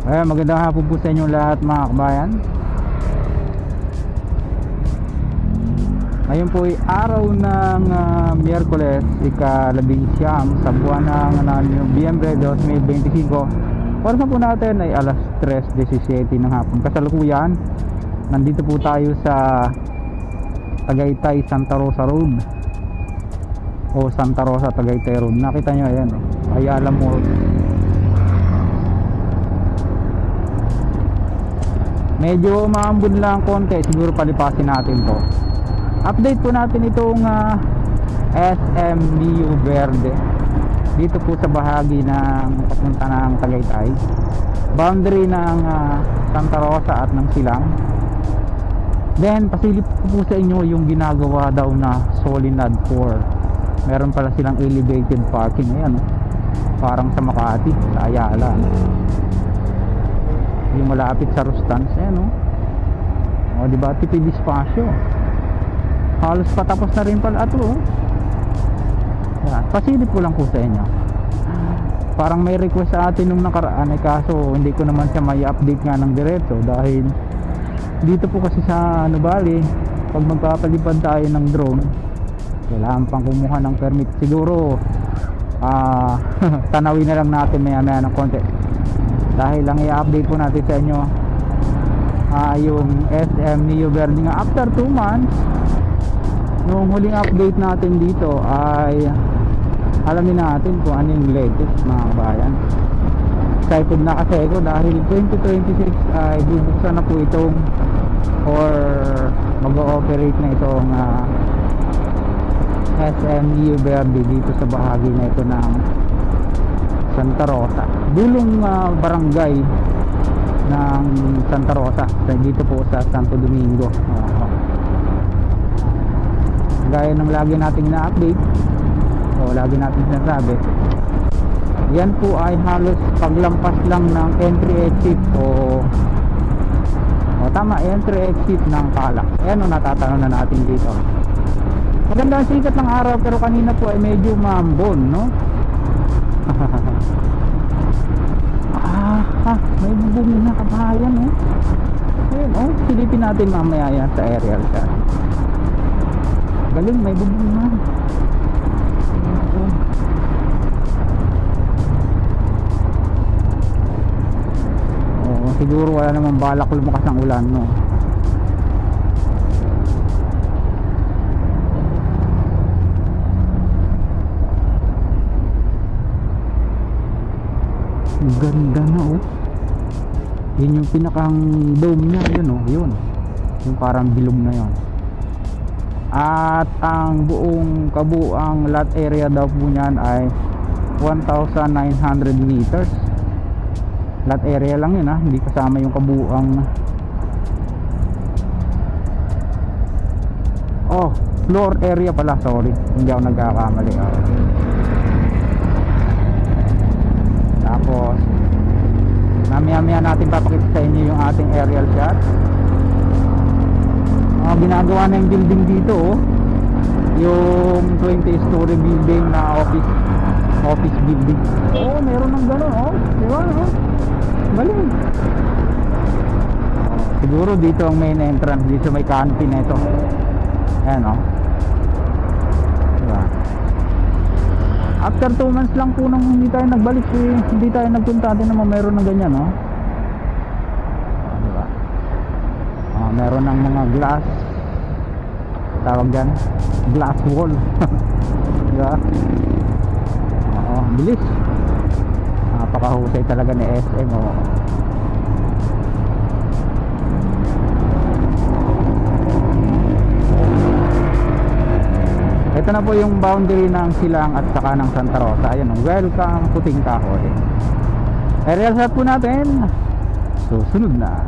Magandang hapon po sa inyo lahat mga kabayan. Ngayon po ay araw ng Miyerkules, ika-19 sa buwan ng Nobyembre 2025. Oras na po natin ay alas 3:17 ng hapon. Kasalukuyan, nandito po tayo sa Tagaytay Santa Rosa Road o Santa Rosa Tagaytay Road. Nakita nyo, ayan, Ayala Mall. Medyo maambun lang konti, siguro palipasin natin to. Update po natin itong SM Rio Verde dito po sa bahagi ng papunta ng Tagaytay, boundary ng Santa Rosa at ng Silang. Then pasilip po sa inyo yung ginagawa daw na Solinad 4. Meron pala silang elevated parking, ayan, parang sa Makati, sa Ayala, yung malapit sa Rustans, ayan, diba, tipid espasyo. Halos patapos na rin pala ito, pasilip ko lang po sa inyo. Parang may request sa atin nung nakaraan, kaso hindi ko naman siya may update nga ng diretso, dahil dito po kasi sa Bali, pag magpapalipad tayo ng drone, kailangan pang kumuha ng permit. Siguro tanawin na lang natin maya maya ng konti, dahil lang i-update po natin sa inyo yung SM Rio Verde nga after 2 months. Yung huling update natin dito ay alamin natin kung ano yung latest mga kabayan. Excited na kasi ako dahil 2026 ay bubuksan na po itong or mag-ooperate na itong SM Rio Verde dito sa bahagi na ito ng Santa Rosa, dulong barangay ng Santa Rosa, dito po sa Santo Domingo. Gaya ng lagi nating na-update o lagi nating sinasabi, yan po ay halos paglampas lang ng entry-exit o tama, entry-exit ng Calak. Ayan, natatanaw na natin dito. Maganda ang sikat ng araw, pero kanina po ay medyo maambon, no? May bubong na kabayan, ayun, silipin natin mamaya yan sa aerial shot. Galing, may bubong na. Siguro wala namang balak lumakas ang ulan, no? Ganda na, yun yung pinakang dome niya, yun, yun yung parang bilog na yun. At ang buong kabuang lot area daw po niyan ay 1,900 meters. Lot area lang yun, hindi kasama yung kabuang floor area pala, sorry, hindi ako nagkakamali. Tapos mamaya natin papakita sa inyo yung ating aerial shot. Ginagawa na yung building dito, yung 20-story building na office building. Meron ng gano'n, diba, galing. Siguro dito ang main entrance, dito may canopy na ito, ayan, diba? After 2 months lang po nung hindi tayo nagbalik, hindi tayo nagpunta, din naman meron ng ganyan, diba? Meron ng mga glass, tawag dyan, glass wall. Diba? Bilis, napakahusay talaga ni SM. Ito na po yung boundary ng Silang at saka ng Santa Rosa. Ayan, welcome Puting Kahoy. Aerial shot po natin, susunod na.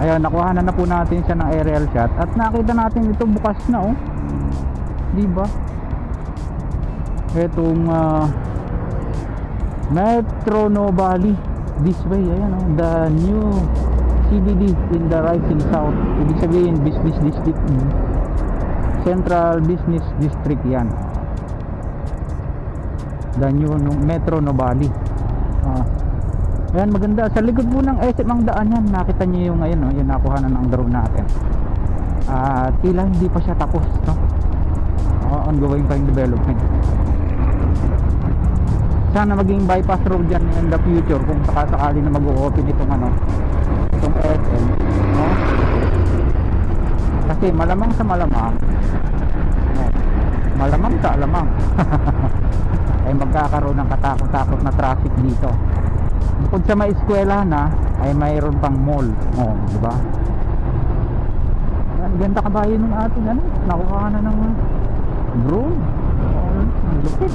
Ayun, nakuha na po natin siya ng aerial shot at nakita natin ito bukas na, oh. Di ba? Etong Metro Valley this way, ayan, oh, the new CBD in the Rising South. Ibig sabihin business district, Central Business District yan. The new Metro Valley. Ayan, maganda. Sa likod po ng SM ang daan yan. Nakita nyo yung ngayon, oh, yung nakuha na ng drone natin. Tila hindi pa siya tapos, no? Ongoing pa yung development. Sana maging bypass road yan in the future kung sakasakali na mag-o-open itong itong SM, no? Kasi malamang sa malamang, no? Malamang sa alamang ay magkakaroon ng katakot-takot na traffic dito. Bukod sa may eskwela na ay mayroon pang mall, di ba? Ganda kabayo ng ating nakuha na ng drone. Ang lupit.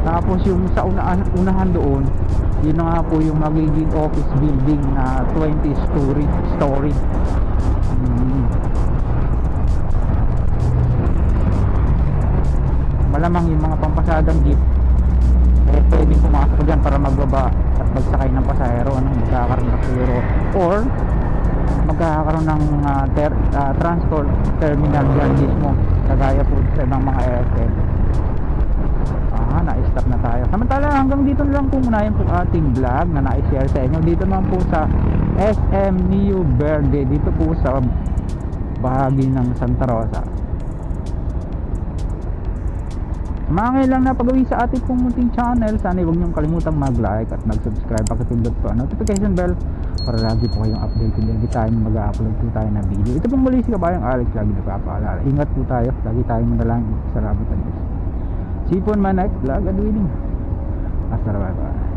Tapos yung sa unahan doon, yun na nga po yung magiging office building na 20 story. Malamang yung mga pampasadang jeep pwedeng pumasok dyan para magbaba at magsakay ng pasahero, magkakaroon ng siguro or magkakaroon ng transport terminal dyan mismo, kagaya po sa ibang mga SM. Na-stop na tayo. Samantala hanggang dito lang po muna yung ating vlog na na-share sa inyo. Dito naman po sa SM New Verde, dito po sa bahagi ng Santa Rosa. Mga lang na pag-uwi sa ating pong munting channel, sana huwag niyong kalimutang mag-like at mag-subscribe, pakipindot po ang notification bell para lagi po kayong updated every time mag-upload po tayo na video. Ito pong muli si Kabayang Alex, lagi nagpapaalala. Ingat po tayo, lagi tayong manalangin. Salamat sa Diyos. See you po in my next vlog and winning. Hasta luego.